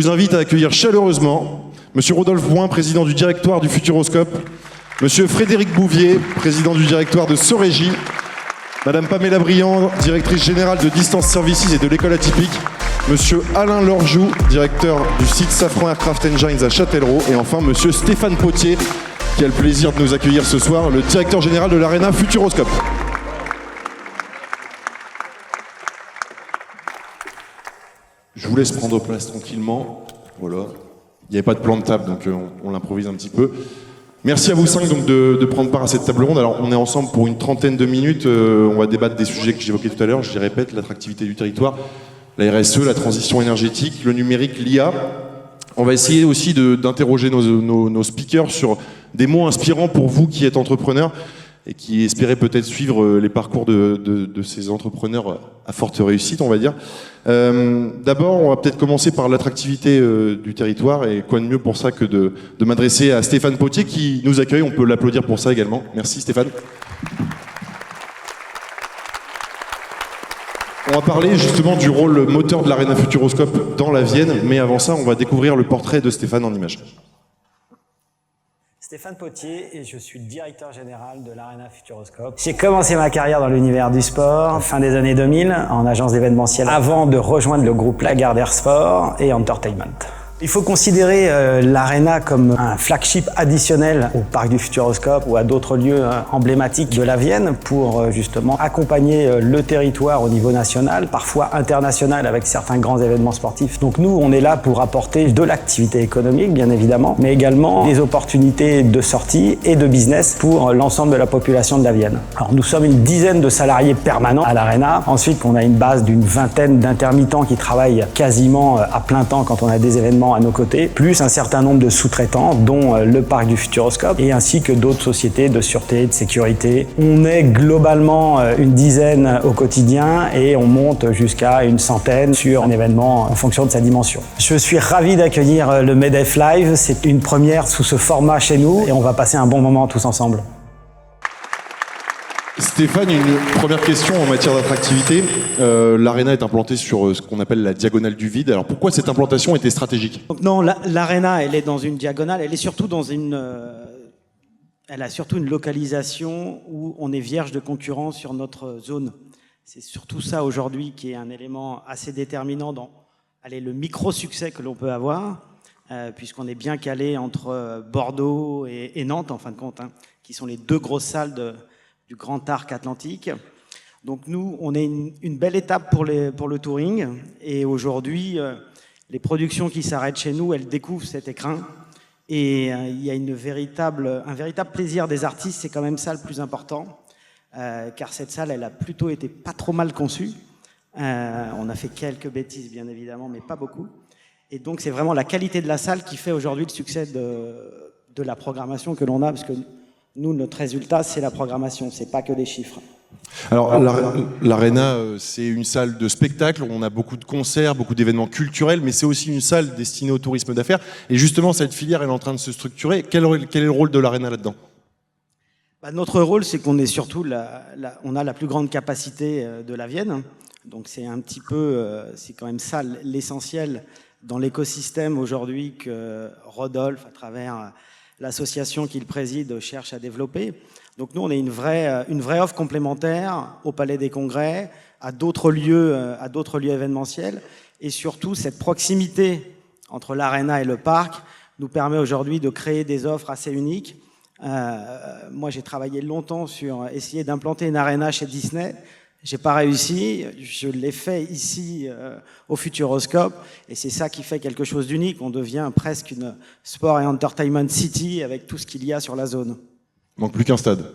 vous invite à accueillir chaleureusement Monsieur Rodolphe Bouin, président du directoire du Futuroscope, Monsieur Frédéric Bouvier, président du directoire de Sorégie, Madame Pamela Briand, directrice générale de Distance Services et de l'école atypique, Monsieur Alain Lorjou, directeur du site Safran Aircraft Engines à Châtellerault, et enfin Monsieur Stéphane Potier, qui a le plaisir de nous accueillir ce soir, le directeur général de l'Arena Futuroscope. Je vous laisse prendre place tranquillement. Voilà. Il n'y avait pas de plan de table, donc on l'improvise un petit peu. Merci à vous cinq donc, de prendre part à cette table ronde. Alors, on est ensemble pour une trentaine de minutes. On va débattre des sujets que j'évoquais tout à l'heure. Je les répète, l'attractivité du territoire, la RSE, la transition énergétique, le numérique, l'IA. On va essayer aussi d'interroger nos speakers sur des mots inspirants pour vous qui êtes entrepreneurs et qui espérez peut-être suivre les parcours de ces entrepreneurs à forte réussite, on va dire. D'abord, on va peut-être commencer par l'attractivité du territoire, et quoi de mieux pour ça que de m'adresser à Stéphane Potier qui nous accueille. On peut l'applaudir pour ça également. Merci Stéphane. On va parler justement du rôle moteur de l'Arena Futuroscope dans la Vienne, mais avant ça, on va découvrir le portrait de Stéphane en images. Stéphane Potier et je suis le directeur général de l'Arena Futuroscope. J'ai commencé ma carrière dans l'univers du sport, fin des années 2000, en agence d'événementiel, avant de rejoindre le groupe Lagardère Sport et Entertainment. Il faut considérer l'Arena comme un flagship additionnel au parc du Futuroscope ou à d'autres lieux emblématiques de la Vienne pour justement accompagner le territoire au niveau national, parfois international avec certains grands événements sportifs. Donc nous, on est là pour apporter de l'activité économique, bien évidemment, mais également des opportunités de sortie et de business pour l'ensemble de la population de la Vienne. Alors nous sommes une dizaine de salariés permanents à l'Arena. Ensuite, on a une base d'une vingtaine d'intermittents qui travaillent quasiment à plein temps quand on a des événements à nos côtés, plus un certain nombre de sous-traitants, dont le parc du Futuroscope, et ainsi que d'autres sociétés de sûreté et de sécurité. On est globalement une dizaine au quotidien et on monte jusqu'à une centaine sur un événement en fonction de sa dimension. Je suis ravi d'accueillir le MEDEF Live, c'est une première sous ce format chez nous et on va passer un bon moment tous ensemble. Stéphane, une première question en matière d'attractivité. L'Arena est implantée sur ce qu'on appelle la diagonale du vide. Alors pourquoi cette implantation était stratégique? Donc non, l'Arena, elle est dans une diagonale, elle est surtout dans elle a surtout une localisation où on est vierge de concurrence sur notre zone. C'est surtout ça aujourd'hui qui est un élément assez déterminant dans le micro-succès que l'on peut avoir, puisqu'on est bien calé entre Bordeaux et Nantes, en fin de compte, qui sont les deux grosses salles du Grand Arc Atlantique. Donc nous, on est une belle étape pour le touring. Et aujourd'hui, les productions qui s'arrêtent chez nous, elles découvrent cet écrin. Et il y a un véritable plaisir des artistes, c'est quand même ça le plus important. Car cette salle, elle a plutôt été pas trop mal conçue. On a fait quelques bêtises, bien évidemment, mais pas beaucoup. Et donc c'est vraiment la qualité de la salle qui fait aujourd'hui le succès de la programmation que l'on a, parce que nous, notre résultat, c'est la programmation, c'est pas que les chiffres. Alors, l'Arena, c'est une salle de spectacle, on a beaucoup de concerts, beaucoup d'événements culturels, mais c'est aussi une salle destinée au tourisme d'affaires. Et justement, cette filière, elle est en train de se structurer. Quel est le rôle de l'Arena là-dedans? Notre rôle, c'est qu'on est surtout on a la plus grande capacité de la Vienne. Donc c'est un petit peu, c'est quand même ça l'essentiel dans l'écosystème aujourd'hui que Rodolphe, à travers l'association qu'il préside, cherche à développer. Donc nous, on est une vraie offre complémentaire au Palais des Congrès, à d'autres lieux événementiels. Et surtout, cette proximité entre l'Arena et le parc nous permet aujourd'hui de créer des offres assez uniques. Moi, j'ai travaillé longtemps sur essayer d'implanter une Arena chez Disney. J'ai pas réussi, je l'ai fait ici au Futuroscope et c'est ça qui fait quelque chose d'unique. On devient presque une sport et entertainment city avec tout ce qu'il y a sur la zone. Manque plus qu'un stade.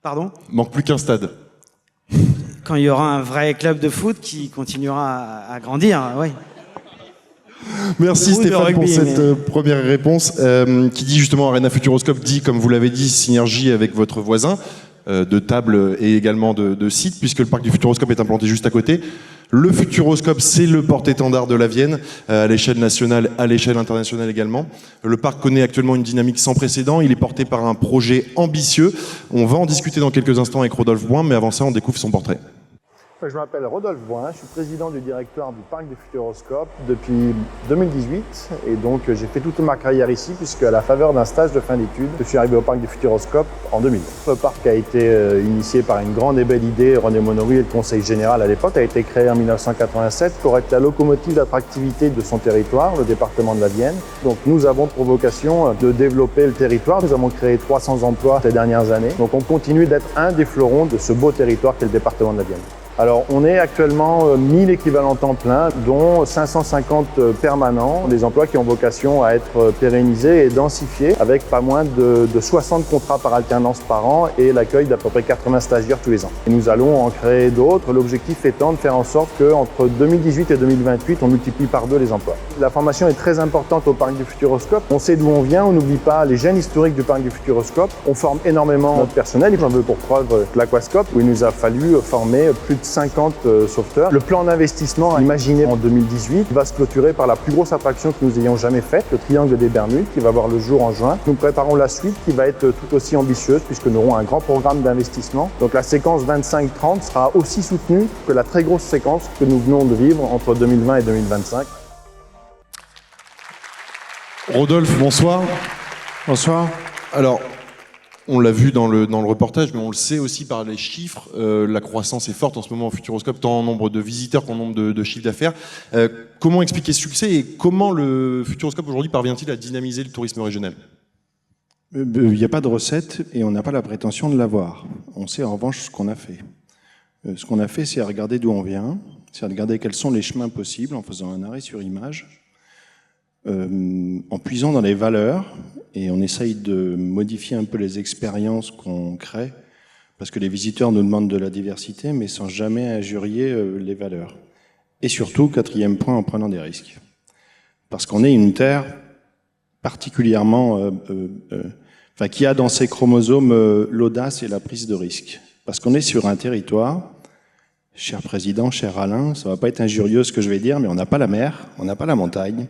Pardon? Manque plus qu'un stade. Quand il y aura un vrai club de foot qui continuera à grandir, oui. Merci Stéphane pour cette première réponse qui dit justement Arena Futuroscope dit, comme vous l'avez dit, synergie avec votre voisin de table et également de site, puisque le parc du Futuroscope est implanté juste à côté. Le Futuroscope, c'est le porte-étendard de la Vienne, à l'échelle nationale, à l'échelle internationale également. Le parc connaît actuellement une dynamique sans précédent, il est porté par un projet ambitieux. On va en discuter dans quelques instants avec Rodolphe Bouin, mais avant ça, on découvre son portrait. Je m'appelle Rodolphe Boin, je suis président du directoire du Parc du Futuroscope depuis 2018 et donc j'ai fait toute ma carrière ici puisque à la faveur d'un stage de fin d'études, je suis arrivé au Parc du Futuroscope en 2000. Le parc a été initié par une grande et belle idée, René Monory et le conseil général à l'époque, a été créé en 1987 pour être la locomotive d'attractivité de son territoire, le département de la Vienne. Donc nous avons pour vocation de développer le territoire, nous avons créé 300 emplois ces dernières années, donc on continue d'être un des fleurons de ce beau territoire qu'est le département de la Vienne. Alors, on est actuellement 1000 équivalents temps plein, dont 550 permanents, des emplois qui ont vocation à être pérennisés et densifiés, avec pas moins de 60 contrats par alternance par an et l'accueil d'à peu près 80 stagiaires tous les ans. Et nous allons en créer d'autres, l'objectif étant de faire en sorte qu'entre 2018 et 2028, on multiplie par 2 les emplois. La formation est très importante au Parc du Futuroscope. On sait d'où on vient, on n'oublie pas les gènes historiques du Parc du Futuroscope. On forme énormément notre personnel, j'en veux pour preuve l'Aquascope, où il nous a fallu former plus de 50 sauveteurs. Le plan d'investissement imaginé en 2018 va se clôturer par la plus grosse attraction que nous ayons jamais faite, le Triangle des Bermudes, qui va voir le jour en juin. Nous préparons la suite qui va être tout aussi ambitieuse puisque nous aurons un grand programme d'investissement. Donc la séquence 25-30 sera aussi soutenue que la très grosse séquence que nous venons de vivre entre 2020 et 2025. Rodolphe, bonsoir. Bonsoir. Alors, on l'a vu dans le reportage, mais on le sait aussi par les chiffres, la croissance est forte en ce moment au Futuroscope, tant en nombre de visiteurs qu'en nombre de chiffres d'affaires. Comment expliquer ce succès et comment le Futuroscope aujourd'hui parvient-il à dynamiser le tourisme régional ? Il n'y a pas de recette et on n'a pas la prétention de l'avoir. On sait en revanche ce qu'on a fait. Ce qu'on a fait, c'est à regarder d'où on vient, c'est à regarder quels sont les chemins possibles en faisant un arrêt sur image, en puisant dans les valeurs, et on essaye de modifier un peu les expériences qu'on crée, parce que les visiteurs nous demandent de la diversité, mais sans jamais injurier les valeurs. Et surtout, 4e point, en prenant des risques. Parce qu'on est une terre particulièrement... qui a dans ses chromosomes l'audace et la prise de risque. Parce qu'on est sur un territoire, cher président, cher Alain, ça va pas être injurieux ce que je vais dire, mais on n'a pas la mer, on n'a pas la montagne,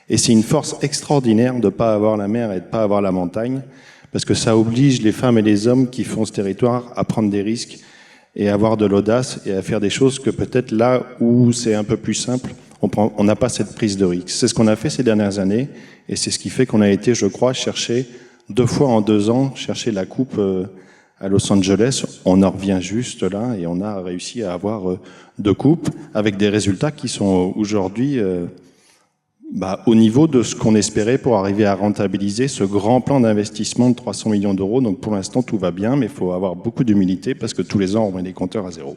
et c'est une force extraordinaire de ne pas avoir la mer et de ne pas avoir la montagne, parce que ça oblige les femmes et les hommes qui font ce territoire à prendre des risques et à avoir de l'audace et à faire des choses que peut-être là où c'est un peu plus simple, on n'a pas cette prise de risque. C'est ce qu'on a fait ces dernières années, et c'est ce qui fait qu'on a été, je crois, chercher 2 fois en 2 ans, chercher la coupe à Los Angeles. On en revient juste là, et on a réussi à avoir 2 coupes, avec des résultats qui sont aujourd'hui... au niveau de ce qu'on espérait pour arriver à rentabiliser ce grand plan d'investissement de 300 millions d'euros. Donc pour l'instant, tout va bien, mais il faut avoir beaucoup d'humilité parce que tous les ans, on met les compteurs à 0.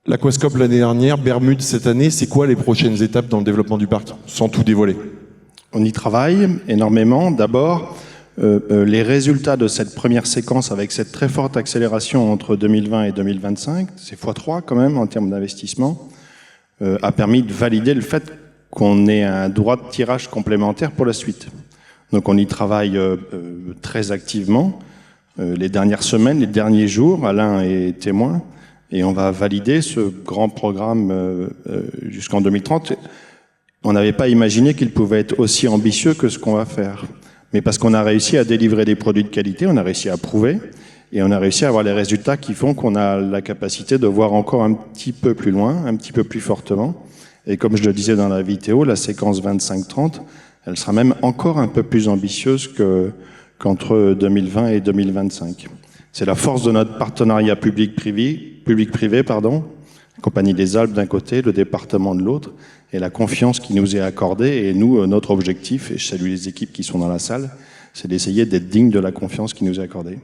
L'Aquascope l'année dernière, Bermude cette année, c'est quoi les prochaines étapes dans le développement du parc, sans tout dévoiler ? On y travaille énormément. D'abord, les résultats de cette première séquence avec cette très forte accélération entre 2020 et 2025, c'est x3 quand même en termes d'investissement, a permis de valider le fait qu'on ait un droit de tirage complémentaire pour la suite. Donc on y travaille très activement. Les dernières semaines, les derniers jours, Alain est témoin, et on va valider ce grand programme jusqu'en 2030. On n'avait pas imaginé qu'il pouvait être aussi ambitieux que ce qu'on va faire. Mais parce qu'on a réussi à délivrer des produits de qualité, on a réussi à prouver, et on a réussi à avoir les résultats qui font qu'on a la capacité de voir encore un petit peu plus loin, un petit peu plus fortement. Et comme je le disais dans la vidéo, la séquence 25-30, elle sera même encore un peu plus ambitieuse qu'entre 2020 et 2025. C'est la force de notre partenariat public-privé, la Compagnie des Alpes d'un côté, le département de l'autre, et la confiance qui nous est accordée. Et nous, notre objectif, et je salue les équipes qui sont dans la salle, c'est d'essayer d'être digne de la confiance qui nous est accordée.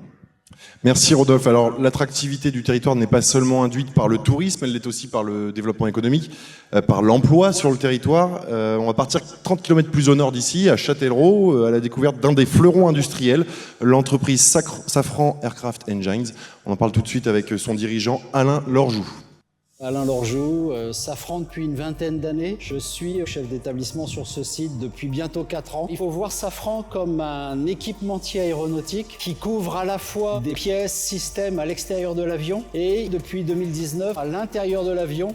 Merci Rodolphe. Alors l'attractivité du territoire n'est pas seulement induite par le tourisme, elle l'est aussi par le développement économique, par l'emploi sur le territoire. On va partir 30 km plus au nord d'ici, à Châtellerault, à la découverte d'un des fleurons industriels, l'entreprise Safran Aircraft Engines. On en parle tout de suite avec son dirigeant Alain Lorjou. Alain Lorjou, Safran depuis une vingtaine d'années. Je suis chef d'établissement sur ce site depuis bientôt 4 ans. Il faut voir Safran comme un équipementier aéronautique qui couvre à la fois des pièces, systèmes à l'extérieur de l'avion et depuis 2019 à l'intérieur de l'avion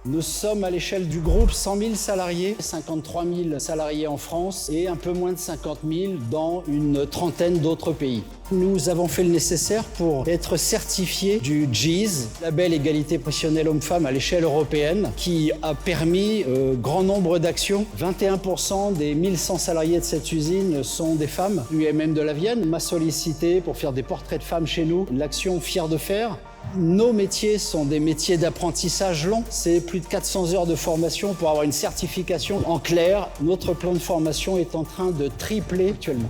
Nous sommes à l'échelle du groupe 100 000 salariés, 53 000 salariés en France et un peu moins de 50 000 dans une trentaine d'autres pays. Nous avons fait le nécessaire pour être certifiés du GEES, label égalité professionnelle homme-femme à l'échelle européenne, qui a permis grand nombre d'actions. 21% des 1100 salariés de cette usine sont des femmes. L'UMM de la Vienne m'a sollicité pour faire des portraits de femmes chez nous. L'action Fier de faire. Nos métiers sont des métiers d'apprentissage long. C'est plus de 400 heures de formation pour avoir une certification. En clair, notre plan de formation est en train de tripler actuellement.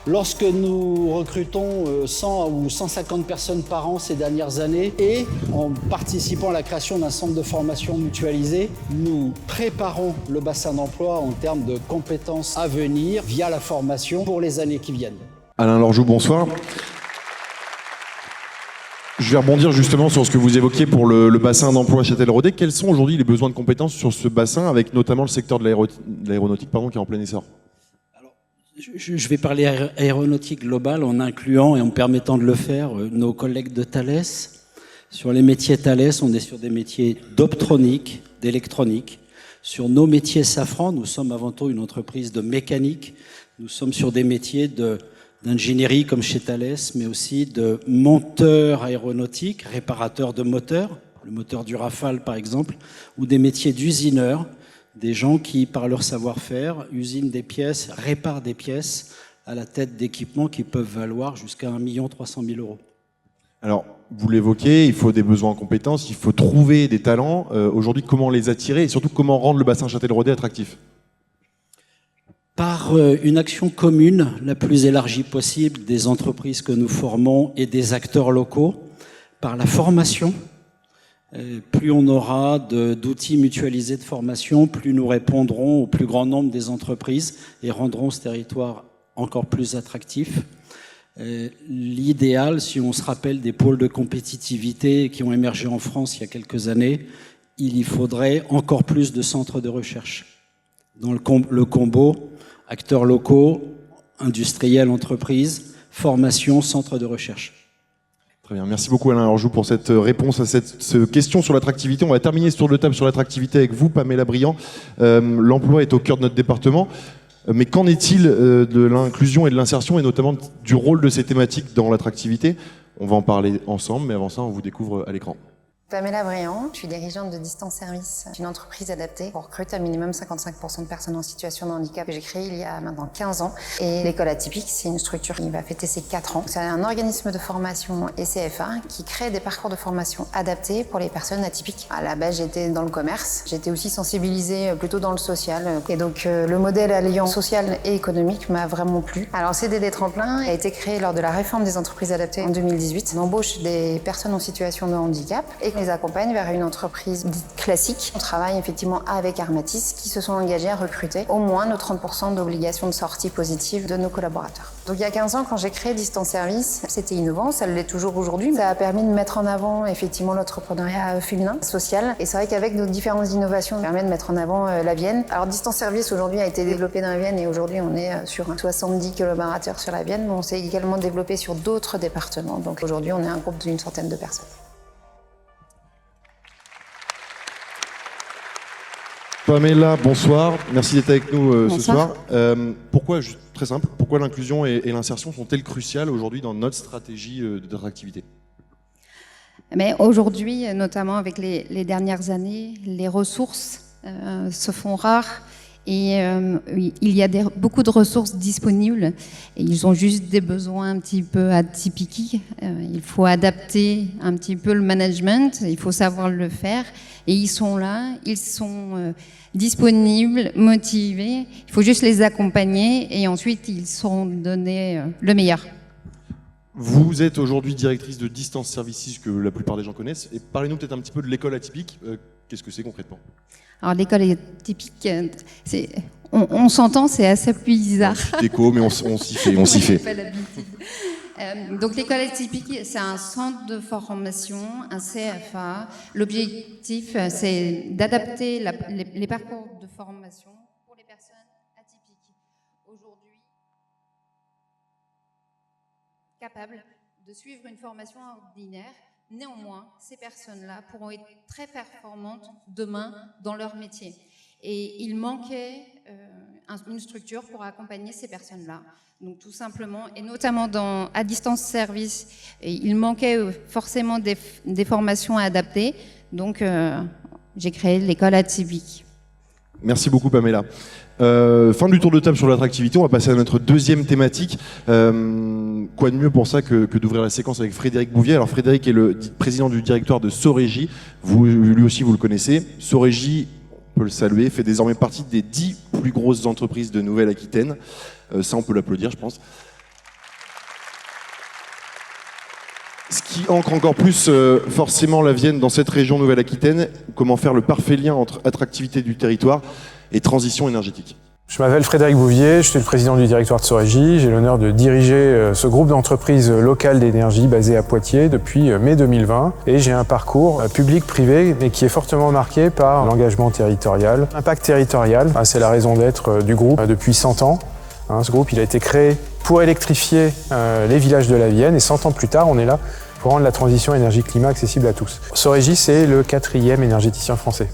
Lorsque nous recrutons 100 ou 150 personnes par an ces dernières années et en participant à la création d'un centre de formation mutualisé, nous préparons le bassin d'emploi en termes de compétences à venir via la formation pour les années qui viennent. Alain Lorjou, bonsoir. Je vais rebondir justement sur ce que vous évoquiez pour le bassin d'emploi Châtelleraudais. Quels sont aujourd'hui les besoins de compétences sur ce bassin, avec notamment le secteur de l'aéronautique qui est en plein essor? Alors, je vais parler aéronautique globale en incluant et en permettant de le faire nos collègues de Thales. Sur les métiers Thales, on est sur des métiers d'optronique, d'électronique. Sur nos métiers Safran, nous sommes avant tout une entreprise de mécanique. Nous sommes sur des métiers d'ingénierie comme chez Thales, mais aussi de monteurs aéronautiques, réparateurs de moteurs, le moteur du Rafale par exemple, ou des métiers d'usineurs, des gens qui, par leur savoir-faire, usinent des pièces, réparent des pièces à la tête d'équipements qui peuvent valoir jusqu'à 1 300 000 €. Alors, vous l'évoquez, il faut des besoins en compétences, il faut trouver des talents. Aujourd'hui, comment les attirer et surtout comment rendre le bassin Châtelleraudais attractif? Par une action commune, la plus élargie possible, des entreprises que nous formons et des acteurs locaux, par la formation. Plus on aura d'outils mutualisés de formation, plus nous répondrons au plus grand nombre des entreprises et rendrons ce territoire encore plus attractif. L'idéal, si on se rappelle des pôles de compétitivité qui ont émergé en France il y a quelques années, il y faudrait encore plus de centres de recherche. Dans le combo, acteurs locaux, industriels, entreprises, formation, centres de recherche. Très bien, merci beaucoup Alain Lorjou pour cette réponse à cette question sur l'attractivité. On va terminer ce tour de table sur l'attractivité avec vous, Pamela Briand. L'emploi est au cœur de notre département, mais qu'en est-il de l'inclusion et de l'insertion et notamment du rôle de ces thématiques dans l'attractivité? On va en parler ensemble, mais avant ça, on vous découvre à l'écran. Pamela Briand, je suis dirigeante de Distance Service, une entreprise adaptée pour recruter un minimum 55% de personnes en situation de handicap que j'ai créée il y a maintenant 15 ans. Et l'école atypique, c'est une structure qui va fêter ses 4 ans. C'est un organisme de formation et CFA qui crée des parcours de formation adaptés pour les personnes atypiques. À la base, j'étais dans le commerce, j'étais aussi sensibilisée plutôt dans le social. Et donc le modèle alliant social et économique m'a vraiment plu. Alors CDD Tremplin a été créé lors de la réforme des entreprises adaptées en 2018. On embauche des personnes en situation de handicap et les accompagne vers une entreprise dite classique. On travaille effectivement avec Armatis qui se sont engagés à recruter au moins nos 30% d'obligations de sortie positive de nos collaborateurs. Donc il y a 15 ans, quand j'ai créé Distance Service, c'était innovant, ça l'est toujours aujourd'hui. Ça a permis de mettre en avant effectivement l'entrepreneuriat féminin, social. Et c'est vrai qu'avec nos différentes innovations, ça permet de mettre en avant la Vienne. Alors Distance Service aujourd'hui a été développé dans la Vienne et aujourd'hui on est sur 70 collaborateurs sur la Vienne, mais on s'est également développé sur d'autres départements. Donc aujourd'hui on est un groupe d'une centaine de personnes. Pamela, bonsoir. Merci d'être avec nous ce soir. Pourquoi, très simple, pourquoi l'inclusion et l'insertion sont-elles cruciales aujourd'hui dans notre stratégie d'attractivité? Mais aujourd'hui, notamment avec les dernières années, les ressources se font rares et il y a beaucoup de ressources disponibles et ils ont juste des besoins un petit peu atypiques. Il faut adapter un petit peu le management, il faut savoir le faire et ils sont là, ils sont disponibles, motivés. Il faut juste les accompagner et ensuite ils seront donnés le meilleur. Vous êtes aujourd'hui directrice de Distance Services, que la plupart des gens connaissent. Et parlez-nous peut-être un petit peu de l'école atypique. Qu'est-ce que c'est concrètement? Alors l'école atypique, on s'entend, c'est assez bizarre. Déco, mais on s'y fait, on s'y fait. Donc l'école atypique, c'est un centre de formation, un CFA. L'objectif, c'est d'adapter les parcours de formation pour les personnes atypiques. Aujourd'hui, capables de suivre une formation ordinaire, Néanmoins, ces personnes-là pourront être très performantes demain dans leur métier. Et il manquait une structure pour accompagner ces personnes-là. Donc tout simplement, et notamment à distance service, il manquait forcément des formations adaptées. Donc j'ai créé l'école atypique. Merci beaucoup Pamela. Fin du tour de table sur l'attractivité, on va passer à notre deuxième thématique. Quoi de mieux pour ça que d'ouvrir la séquence avec Frédéric Bouvier. Alors Frédéric est le président du directoire de Sorégie. Lui aussi vous le connaissez. Sorégie, on peut le saluer, fait désormais partie des 10 plus grosses entreprises de Nouvelle-Aquitaine. Ça on peut l'applaudir je pense. Ce qui ancre encore plus forcément la Vienne dans cette région Nouvelle-Aquitaine, comment faire le parfait lien entre attractivité du territoire et transition énergétique. Je m'appelle Frédéric Bouvier, je suis le président du directoire de Sorégie. J'ai l'honneur de diriger ce groupe d'entreprises locales d'énergie basé à Poitiers depuis mai 2020. Et j'ai un parcours public-privé, mais qui est fortement marqué par l'engagement territorial. L'impact territorial, c'est la raison d'être du groupe depuis 100 ans. Ce groupe il a été créé pour électrifier les villages de la Vienne et 100 ans plus tard, on est là pour rendre la transition énergie-climat accessible à tous. Sorégie, c'est le 4e énergéticien français.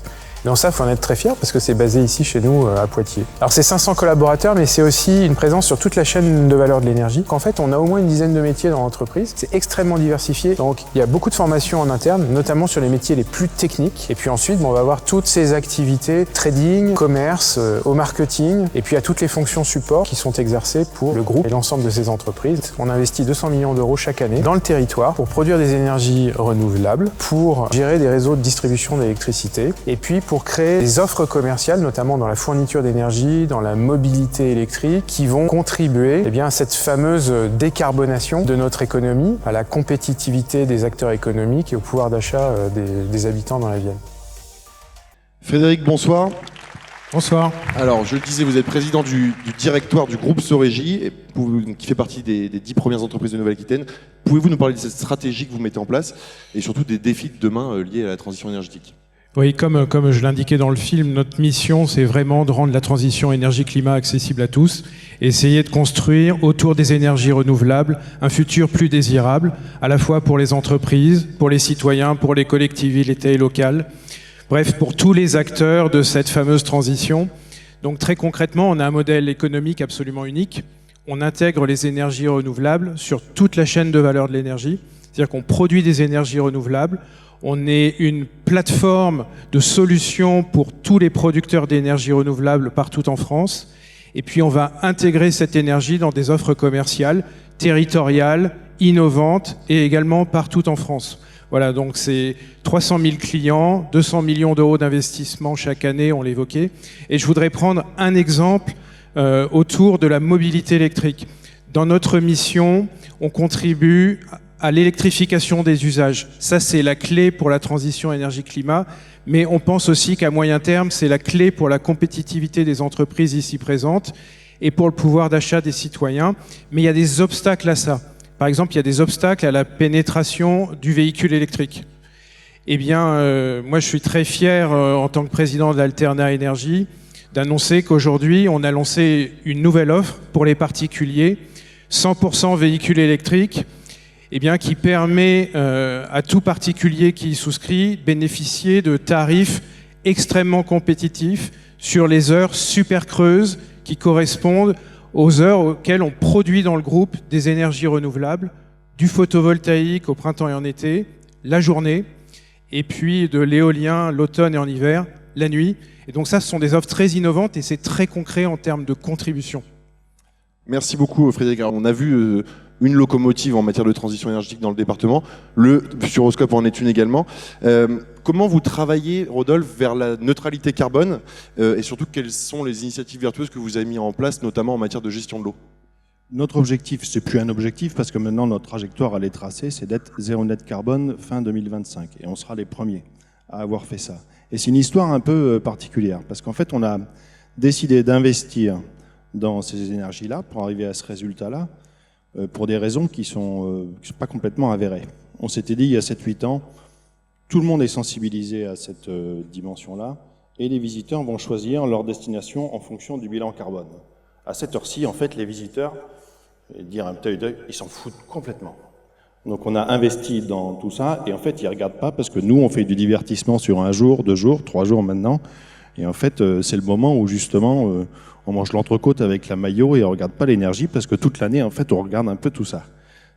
Dans ça, il faut en être très fier parce que c'est basé ici chez nous à Poitiers. Alors c'est 500 collaborateurs, mais c'est aussi une présence sur toute la chaîne de valeur de l'énergie. En fait, on a au moins une dizaine de métiers dans l'entreprise. C'est extrêmement diversifié. Donc il y a beaucoup de formations en interne, notamment sur les métiers les plus techniques. Et puis ensuite, on va avoir toutes ces activités trading, commerce, au marketing, et puis à toutes les fonctions support qui sont exercées pour le groupe et l'ensemble de ces entreprises. On investit 200 millions d'euros chaque année dans le territoire pour produire des énergies renouvelables, pour gérer des réseaux de distribution d'électricité, et puis pour créer des offres commerciales, notamment dans la fourniture d'énergie, dans la mobilité électrique, qui vont contribuer à cette fameuse décarbonation de notre économie, à la compétitivité des acteurs économiques et au pouvoir d'achat des habitants dans la Vienne. Frédéric, bonsoir. Bonsoir. Alors, je le disais, vous êtes président du directoire du groupe Sorégie, qui fait partie des 10 premières entreprises de Nouvelle-Aquitaine. Pouvez-vous nous parler de cette stratégie que vous mettez en place et surtout des défis de demain liés à la transition énergétique ? Oui, comme je l'indiquais dans le film, notre mission, c'est vraiment de rendre la transition énergie-climat accessible à tous, essayer de construire autour des énergies renouvelables un futur plus désirable, à la fois pour les entreprises, pour les citoyens, pour les collectivités locales, bref, pour tous les acteurs de cette fameuse transition. Donc très concrètement, on a un modèle économique absolument unique. On intègre les énergies renouvelables sur toute la chaîne de valeur de l'énergie, c'est-à-dire qu'on produit des énergies renouvelables. On est une plateforme de solutions pour tous les producteurs d'énergie renouvelable partout en France. Et puis on va intégrer cette énergie dans des offres commerciales, territoriales, innovantes et également partout en France. Voilà, donc c'est 300 000 clients, 200 millions d'euros d'investissement chaque année, on l'évoquait. Et je voudrais prendre un exemple autour de la mobilité électrique. Dans notre mission, on contribue à l'électrification des usages. Ça, c'est la clé pour la transition énergie-climat, mais on pense aussi qu'à moyen terme, c'est la clé pour la compétitivité des entreprises ici présentes et pour le pouvoir d'achat des citoyens. Mais il y a des obstacles à ça. Par exemple, il y a des obstacles à la pénétration du véhicule électrique. Eh bien, moi, je suis très fier, en tant que président de l'Alterna Énergie, d'annoncer qu'aujourd'hui, on a lancé une nouvelle offre pour les particuliers, 100% véhicules électriques, qui permet à tout particulier qui y souscrit de bénéficier de tarifs extrêmement compétitifs sur les heures super creuses qui correspondent aux heures auxquelles on produit dans le groupe des énergies renouvelables, du photovoltaïque au printemps et en été, la journée, et puis de l'éolien l'automne et en hiver, la nuit. Et donc ça, ce sont des offres très innovantes et c'est très concret en termes de contribution. Merci beaucoup Frédéric. Alors, on a vu une locomotive en matière de transition énergétique dans le département. Le Futuroscope en est une également. Comment vous travaillez, Rodolphe, vers la neutralité carbone et surtout, quelles sont les initiatives vertueuses que vous avez mises en place, notamment en matière de gestion de l'eau ? Notre objectif, c'est plus un objectif parce que maintenant notre trajectoire elle est tracée, c'est d'être zéro net carbone fin 2025 et on sera les premiers à avoir fait ça. Et c'est une histoire un peu particulière parce qu'en fait on a décidé d'investir dans ces énergies-là pour arriver à ce résultat-là pour des raisons qui sont pas complètement avérées. On s'était dit il y a 7-8 ans, tout le monde est sensibilisé à cette dimension-là et les visiteurs vont choisir leur destination en fonction du bilan carbone. À cette heure-ci, en fait, les visiteurs, dire un peu, ils s'en foutent complètement. Donc on a investi dans tout ça, et en fait, ils ne regardent pas, parce que nous, on fait du divertissement sur 1 jour, 2 jours, 3 jours maintenant, et en fait, c'est le moment où justement, on mange l'entrecôte avec la maillot, et on ne regarde pas l'énergie, parce que toute l'année, en fait, on regarde un peu tout ça.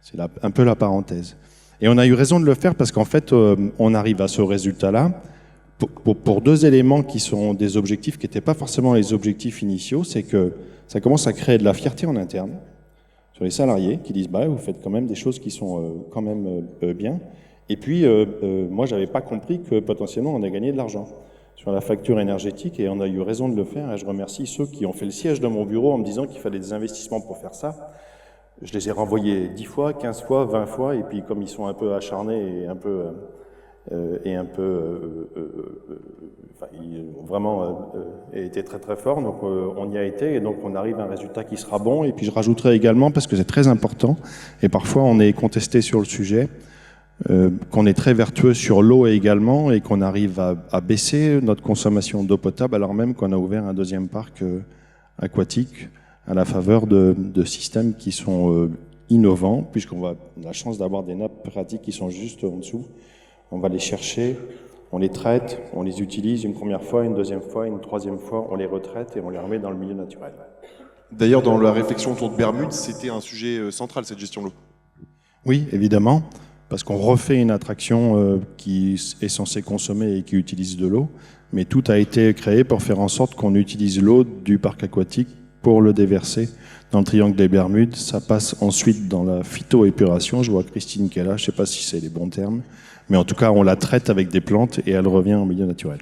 C'est un peu la parenthèse. Et on a eu raison de le faire, parce qu'en fait, on arrive à ce résultat-là, pour 2 éléments qui sont des objectifs qui n'étaient pas forcément les objectifs initiaux, c'est que ça commence à créer de la fierté en interne, sur les salariés qui disent bah vous faites quand même des choses qui sont quand même bien. Et puis moi j'avais pas compris que potentiellement on a gagné de l'argent sur la facture énergétique, et on a eu raison de le faire, et je remercie ceux qui ont fait le siège de mon bureau en me disant qu'il fallait des investissements pour faire ça. Je les ai renvoyés 10 fois, 15 fois, 20 fois, et puis comme ils sont un peu acharnés et un peu ils ont vraiment été très très forts, donc on y a été, et donc on arrive à un résultat qui sera bon. Et puis je rajouterai également, parce que c'est très important, et parfois on est contesté sur le sujet, qu'on est très vertueux sur l'eau également, et qu'on arrive à baisser notre consommation d'eau potable, alors même qu'on a ouvert un 2e parc aquatique à la faveur de systèmes qui sont innovants, puisqu'on a la chance d'avoir des nappes phréatiques qui sont juste en dessous. On va les chercher, on les traite, on les utilise une première fois, une 2e fois, une 3e fois, on les retraite et on les remet dans le milieu naturel. D'ailleurs, dans la réflexion autour de Bermude, c'était un sujet central, cette gestion de l'eau. Oui, évidemment, parce qu'on refait une attraction qui est censée consommer et qui utilise de l'eau, mais tout a été créé pour faire en sorte qu'on utilise l'eau du parc aquatique pour le déverser dans le triangle des Bermudes. Ça passe ensuite dans la phytoépuration. Je vois Christine qui est là, je ne sais pas si c'est les bons termes, mais en tout cas, on la traite avec des plantes et elle revient en milieu naturel.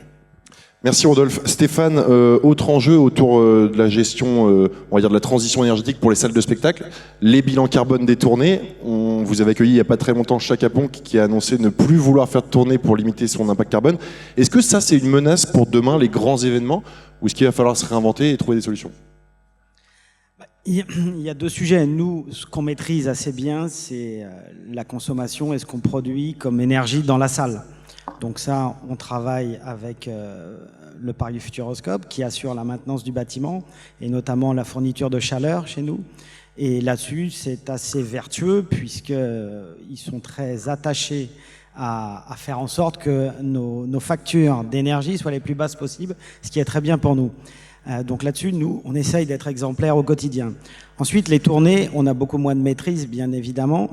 Merci Rodolphe. Stéphane, autre enjeu autour de la gestion, on va dire de la transition énergétique pour les salles de spectacle, les bilans carbone des tournées. Vous avez accueilli il n'y a pas très longtemps Chaka Ponk qui a annoncé ne plus vouloir faire de tournée pour limiter son impact carbone. Est-ce que ça, c'est une menace pour demain, les grands événements, ou est-ce qu'il va falloir se réinventer et trouver des solutions ? Il y a 2 sujets. Nous, ce qu'on maîtrise assez bien, c'est la consommation et ce qu'on produit comme énergie dans la salle. Donc ça, on travaille avec le parc du Futuroscope qui assure la maintenance du bâtiment et notamment la fourniture de chaleur chez nous. Et là-dessus, c'est assez vertueux puisqu'ils sont très attachés à faire en sorte que nos factures d'énergie soient les plus basses possibles, ce qui est très bien pour nous. Donc là-dessus, nous, on essaye d'être exemplaires au quotidien. Ensuite, les tournées, on a beaucoup moins de maîtrise, bien évidemment,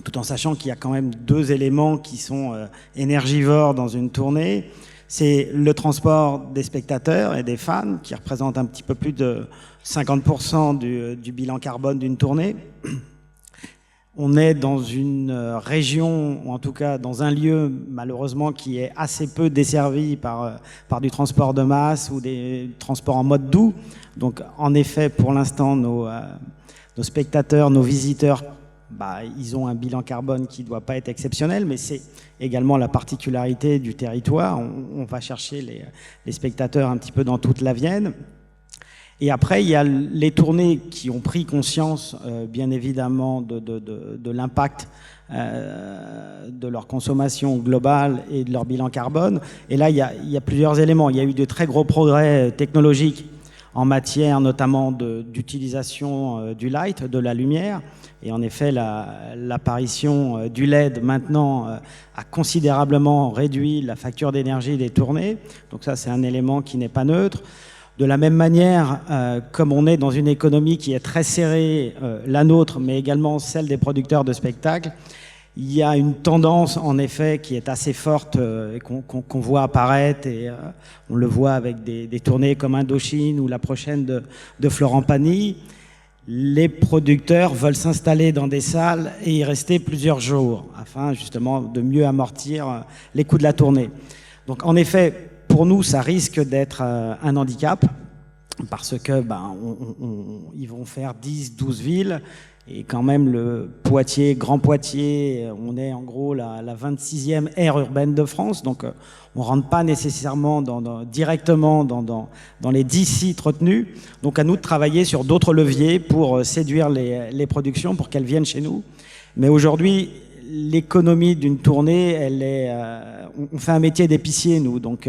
tout en sachant qu'il y a quand même 2 éléments qui sont énergivores dans une tournée. C'est le transport des spectateurs et des fans, qui représentent un petit peu plus de 50% du bilan carbone d'une tournée. On est dans une région, ou en tout cas dans un lieu malheureusement qui est assez peu desservi par du transport de masse ou des transports en mode doux. Donc en effet, pour l'instant, nos spectateurs, nos visiteurs, ils ont un bilan carbone qui ne doit pas être exceptionnel, mais c'est également la particularité du territoire. On va chercher les spectateurs un petit peu dans toute la Vienne. Et après, il y a les tournées qui ont pris conscience, bien évidemment, de l'impact de leur consommation globale et de leur bilan carbone. Et là, il y a plusieurs éléments. Il y a eu de très gros progrès technologiques en matière notamment d'utilisation du light, de la lumière. Et en effet, l'apparition du LED maintenant a considérablement réduit la facture d'énergie des tournées. Donc ça, c'est un élément qui n'est pas neutre. De la même manière, comme on est dans une économie qui est très serrée, la nôtre, mais également celle des producteurs de spectacles, il y a une tendance, en effet, qui est assez forte et qu'on voit apparaître, et on le voit avec des tournées comme Indochine ou la prochaine de Florent Pagny. Les producteurs veulent s'installer dans des salles et y rester plusieurs jours, afin justement de mieux amortir les coûts de la tournée. Donc en effet, pour nous, ça risque d'être un handicap, parce que ils vont faire 10, 12 villes, et quand même le Poitiers, Grand Poitiers, on est en gros la 26e aire urbaine de France, donc on ne rentre pas nécessairement directement dans les 10 sites retenus. Donc à nous de travailler sur d'autres leviers pour séduire les productions, pour qu'elles viennent chez nous. Mais aujourd'hui, l'économie d'une tournée, elle est, on fait un métier d'épicier, nous, donc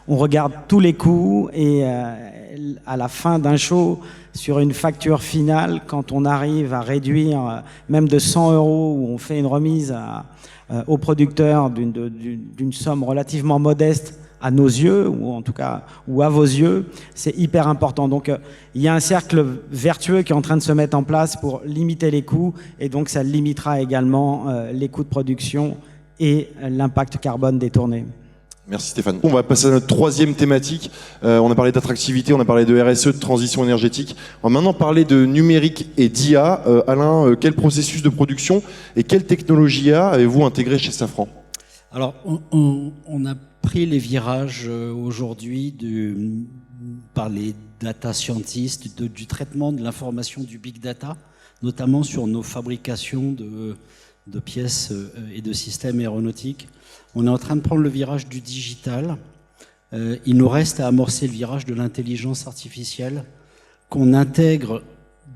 on regarde tous les coûts et à la fin d'un show, sur une facture finale, quand on arrive à réduire même de 100 €, où on fait une remise au producteur d'une somme relativement modeste à nos yeux, ou en tout cas, ou à vos yeux, c'est hyper important. Donc, il y a un cercle vertueux qui est en train de se mettre en place pour limiter les coûts, et donc ça limitera également les coûts de production et l'impact carbone des tournées. Merci Stéphane. On va passer à notre troisième thématique. On a parlé d'attractivité, on a parlé de RSE, de transition énergétique. On va maintenant parler de numérique et d'IA. Alain, quel processus de production et quelle technologie IA avez-vous intégré chez Safran? Alors, on a pris les virages aujourd'hui par les data scientists du traitement de l'information du big data, notamment sur nos fabrications de pièces et de systèmes aéronautiques. On est en train de prendre le virage du digital. Il nous reste à amorcer le virage de l'intelligence artificielle qu'on intègre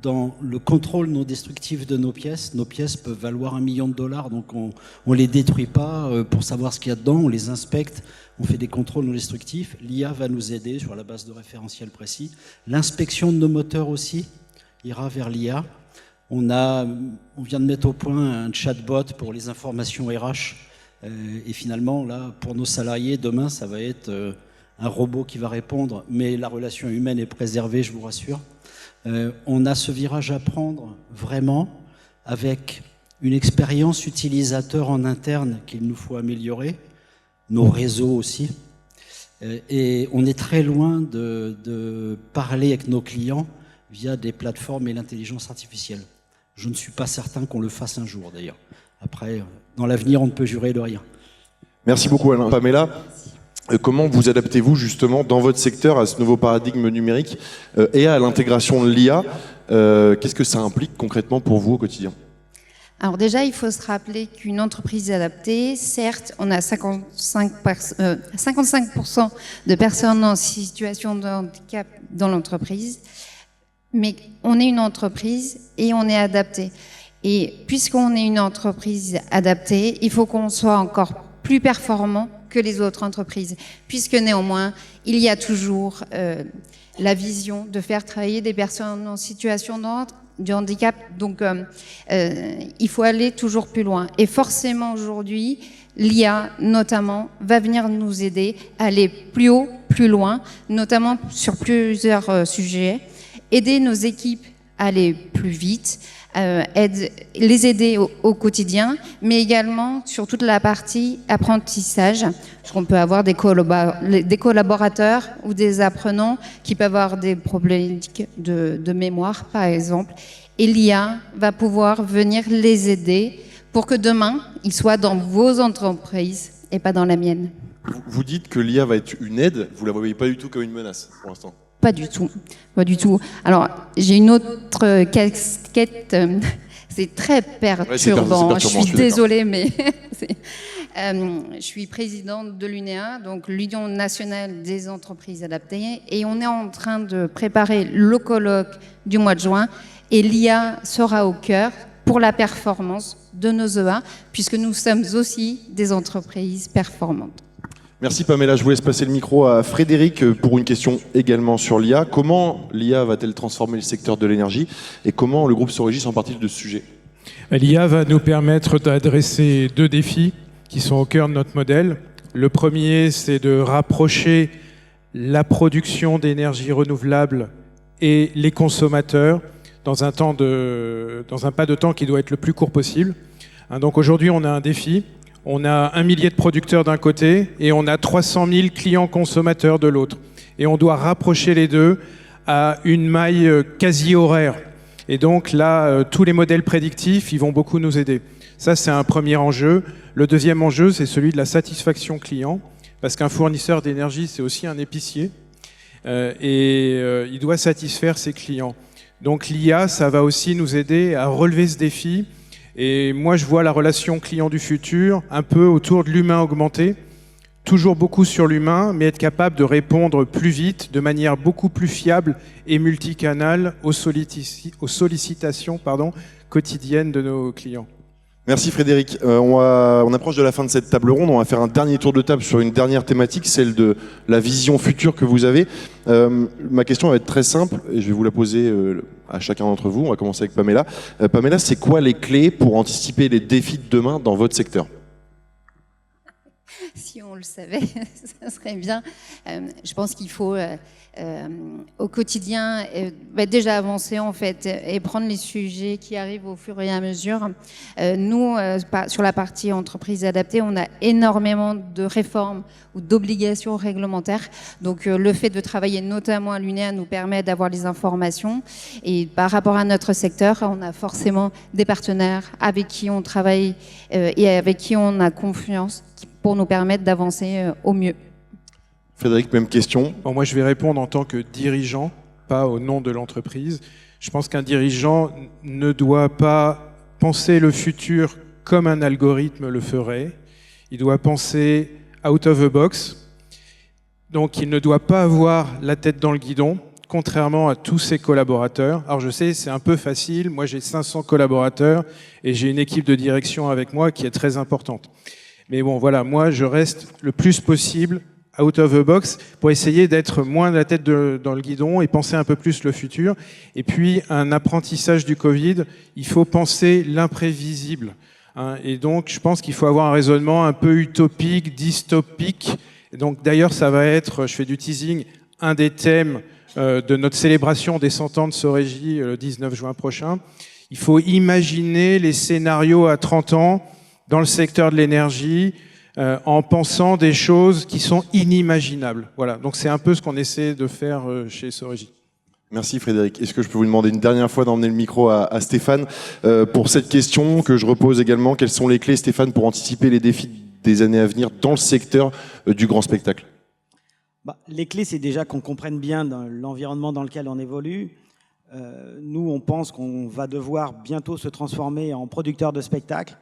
dans le contrôle non destructif de nos pièces. Nos pièces peuvent valoir $1 million, donc on les détruit pas pour savoir ce qu'il y a dedans, on les inspecte, on fait des contrôles non destructifs. L'IA va nous aider sur la base de référentiels précis. L'inspection de nos moteurs aussi ira vers l'IA. On vient de mettre au point un chatbot pour les informations RH. Et finalement, là, pour nos salariés, demain, ça va être un robot qui va répondre, mais la relation humaine est préservée, je vous rassure. On a ce virage à prendre vraiment avec une expérience utilisateur en interne qu'il nous faut améliorer, nos réseaux aussi. Et on est très loin de parler avec nos clients via des plateformes et l'intelligence artificielle. Je ne suis pas certain qu'on le fasse un jour d'ailleurs. Après, dans l'avenir, on ne peut jurer de rien. Merci beaucoup Alain. Pamela, comment vous adaptez-vous justement dans votre secteur à ce nouveau paradigme numérique et à l'intégration de l'IA? Qu'est-ce que ça implique concrètement pour vous au quotidien? Alors déjà, il faut se rappeler qu'une entreprise adaptée, certes, on a 55% de personnes en situation de handicap dans l'entreprise, mais on est une entreprise et on est adapté. Et puisqu'on est une entreprise adaptée, il faut qu'on soit encore plus performant que les autres entreprises, puisque néanmoins, il y a toujours la vision de faire travailler des personnes en situation de handicap. Donc, il faut aller toujours plus loin. Et forcément, aujourd'hui, l'IA, notamment, va venir nous aider à aller plus haut, plus loin, notamment sur plusieurs sujets, aider nos équipes à aller plus vite, les aider au quotidien, mais également sur toute la partie apprentissage, parce qu'on peut avoir des collaborateurs ou des apprenants qui peuvent avoir des problématiques de mémoire, par exemple, et l'IA va pouvoir venir les aider pour que demain, ils soient dans vos entreprises et pas dans la mienne. Vous dites que l'IA va être une aide, vous la voyez pas du tout comme une menace pour l'instant? Pas du tout, pas du tout. Alors, j'ai une autre casquette, c'est très perturbant, je suis désolée, mais je suis présidente de l'UNEA, donc l'Union nationale des entreprises adaptées, et on est en train de préparer le colloque du mois de juin, et l'IA sera au cœur pour la performance de nos EA, puisque nous sommes aussi des entreprises performantes. Merci Pamela, je vous laisse passer le micro à Frédéric pour une question également sur l'IA. Comment l'IA va-t-elle transformer le secteur de l'énergie et comment le groupe Sorégis s'empare-t-il de ce sujet? L'IA va nous permettre d'adresser 2 défis qui sont au cœur de notre modèle. Le premier, c'est de rapprocher la production d'énergie renouvelable et les consommateurs dans un pas de temps qui doit être le plus court possible. Donc aujourd'hui, on a un défi. On a 1 millier de producteurs d'un côté et on a 300 000 clients consommateurs de l'autre. Et on doit rapprocher les deux à une maille quasi horaire. Et donc là, tous les modèles prédictifs, ils vont beaucoup nous aider. Ça, c'est un premier enjeu. Le deuxième enjeu, c'est celui de la satisfaction client. Parce qu'un fournisseur d'énergie, c'est aussi un épicier. Il doit satisfaire ses clients. Donc l'IA, ça va aussi nous aider à relever ce défi. Et moi, je vois la relation client du futur un peu autour de l'humain augmenté, toujours beaucoup sur l'humain, mais être capable de répondre plus vite, de manière beaucoup plus fiable et multicanale aux sollicitations quotidiennes de nos clients. Merci Frédéric. On approche de la fin de cette table ronde. On va faire un dernier tour de table sur une dernière thématique, celle de la vision future que vous avez. Ma question va être très simple et je vais vous la poser à chacun d'entre vous. On va commencer avec Pamela. Pamela, c'est quoi les clés pour anticiper les défis de demain dans votre secteur ? Si on le savait, ça serait bien. Je pense qu'il faut au quotidien déjà avancer en fait et prendre les sujets qui arrivent au fur et à mesure. Nous, sur la partie entreprise adaptée, on a énormément de réformes ou d'obligations réglementaires. Donc le fait de travailler notamment à l'UNEA nous permet d'avoir les informations. Et par rapport à notre secteur, on a forcément des partenaires avec qui on travaille et avec qui on a confiance pour nous permettre d'avancer au mieux. Frédéric, même question. Bon, moi, je vais répondre en tant que dirigeant, pas au nom de l'entreprise. Je pense qu'un dirigeant ne doit pas penser le futur comme un algorithme le ferait. Il doit penser out of the box. Donc, il ne doit pas avoir la tête dans le guidon, contrairement à tous ses collaborateurs. Alors, je sais, c'est un peu facile. Moi, j'ai 500 collaborateurs et j'ai une équipe de direction avec moi qui est très importante. Mais bon, voilà, moi, je reste le plus possible out of the box pour essayer d'être moins la tête dans le guidon et penser un peu plus le futur. Et puis, un apprentissage du Covid, il faut penser l'imprévisible. Hein. Et donc, je pense qu'il faut avoir un raisonnement un peu utopique, dystopique. Et donc, d'ailleurs, ça va être, je fais du teasing, un des thèmes de notre célébration des 100 ans de Sorégie le 19 juin prochain. Il faut imaginer les scénarios à 30 ans dans le secteur de l'énergie, en pensant des choses qui sont inimaginables. Voilà, donc c'est un peu ce qu'on essaie de faire chez Sorégie. Merci Frédéric. Est-ce que je peux vous demander une dernière fois d'emmener le micro à Stéphane pour cette question que je repose également. Quelles sont les clés, Stéphane, pour anticiper les défis des années à venir dans le secteur du grand spectacle ? Les clés, c'est déjà qu'on comprenne bien dans l'environnement dans lequel on évolue. Nous, on pense qu'on va devoir bientôt se transformer en producteur de spectacles.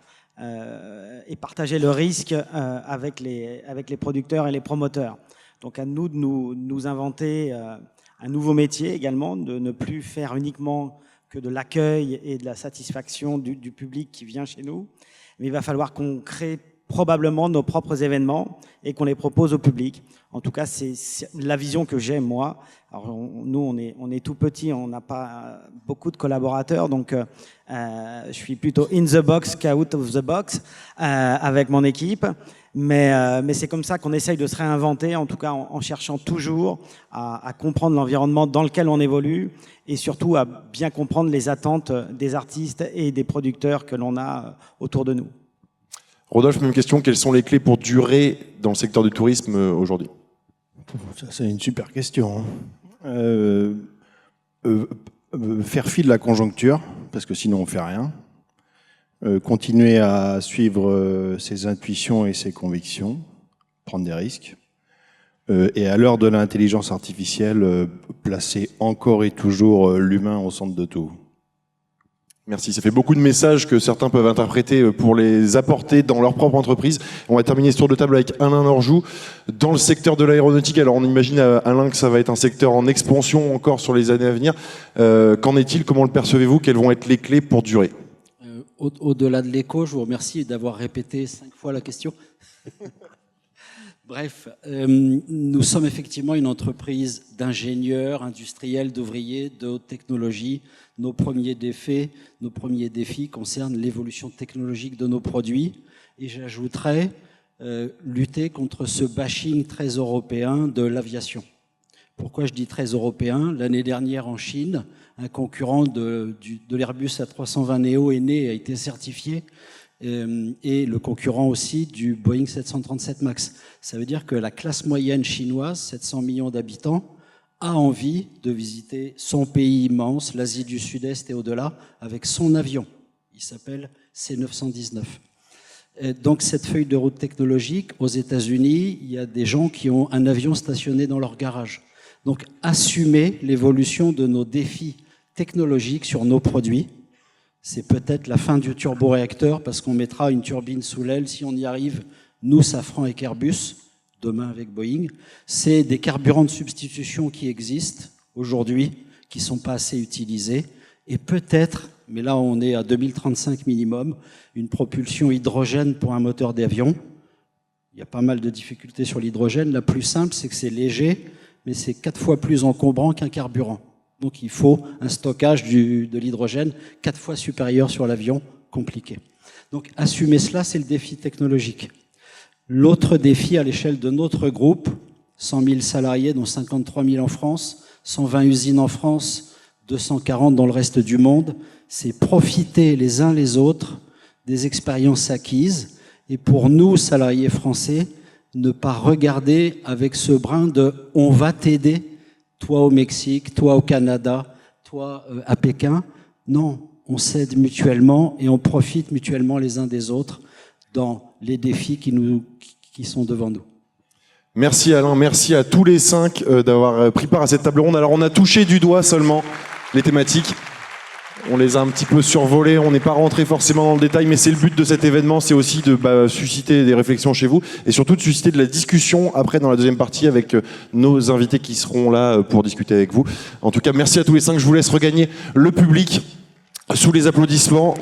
Et partager le risque avec les producteurs et les promoteurs. Donc à nous de nous inventer un nouveau métier également, de ne plus faire uniquement que de l'accueil et de la satisfaction du public qui vient chez nous. Mais il va falloir qu'on crée probablement nos propres événements et qu'on les propose au public. En tout cas, c'est la vision que j'ai, moi. Alors, nous, on est tout petit, on n'a pas beaucoup de collaborateurs, donc je suis plutôt in the box qu'out of the box avec mon équipe. Mais c'est comme ça qu'on essaye de se réinventer, en tout cas en cherchant toujours à comprendre l'environnement dans lequel on évolue et surtout à bien comprendre les attentes des artistes et des producteurs que l'on a autour de nous. Rodolphe, même question, quelles sont les clés pour durer dans le secteur du tourisme aujourd'hui ? Ça, c'est une super question. Faire fi de la conjoncture, parce que sinon on ne fait rien. Continuer à suivre ses intuitions et ses convictions, prendre des risques. Et à l'heure de l'intelligence artificielle, placer encore et toujours l'humain au centre de tout. Merci, ça fait beaucoup de messages que certains peuvent interpréter pour les apporter dans leur propre entreprise. On va terminer ce tour de table avec Alain Norjou. Dans le secteur de l'aéronautique, alors on imagine Alain que ça va être un secteur en expansion encore sur les années à venir. Qu'en est-il? Comment le percevez-vous? Quelles vont être les clés pour durer? Au-delà de l'écho, je vous remercie d'avoir répété 5 fois la question. Bref, nous sommes effectivement une entreprise d'ingénieurs, industriels, d'ouvriers, de haute technologie. Nos premiers défis concernent l'évolution technologique de nos produits. Et j'ajouterais lutter contre ce bashing très européen de l'aviation. Pourquoi je dis très européen? L'année dernière en Chine, un concurrent de l'Airbus A320neo est né, a été certifié. Et le concurrent aussi du Boeing 737 MAX. Ça veut dire que la classe moyenne chinoise, 700 millions d'habitants, a envie de visiter son pays immense, l'Asie du Sud-Est et au-delà, avec son avion. Il s'appelle C919. Et donc cette feuille de route technologique, aux États-Unis, il y a des gens qui ont un avion stationné dans leur garage. Donc assumer l'évolution de nos défis technologiques sur nos produits. C'est peut-être la fin du turboréacteur parce qu'on mettra une turbine sous l'aile si on y arrive, nous, Safran et Airbus, demain avec Boeing. C'est des carburants de substitution qui existent aujourd'hui, qui ne sont pas assez utilisés. et peut-être, mais là on est à 2035 minimum, une propulsion hydrogène pour un moteur d'avion. Il y a pas mal de difficultés sur l'hydrogène. La plus simple, c'est que c'est léger, mais c'est 4 fois plus encombrant qu'un carburant. Donc il faut un stockage de l'hydrogène 4 fois supérieur sur l'avion, compliqué. Donc assumer cela, c'est le défi technologique. L'autre défi à l'échelle de notre groupe, 100 000 salariés, dont 53 000 en France, 120 usines en France, 240 dans le reste du monde, c'est profiter les uns les autres des expériences acquises. Et pour nous, salariés français, ne pas regarder avec ce brin de « on va t'aider », toi au Mexique, toi au Canada, toi à Pékin. Non, on s'aide mutuellement et on profite mutuellement les uns des autres dans les défis qui sont devant nous. Merci Alain, merci à tous les 5 d'avoir pris part à cette table ronde. Alors on a touché du doigt seulement les thématiques. On les a un petit peu survolées, on n'est pas rentré forcément dans le détail, mais c'est le but de cet événement, c'est aussi de susciter des réflexions chez vous et surtout de susciter de la discussion après dans la deuxième partie avec nos invités qui seront là pour discuter avec vous. En tout cas, merci à tous les 5, je vous laisse regagner le public sous les applaudissements.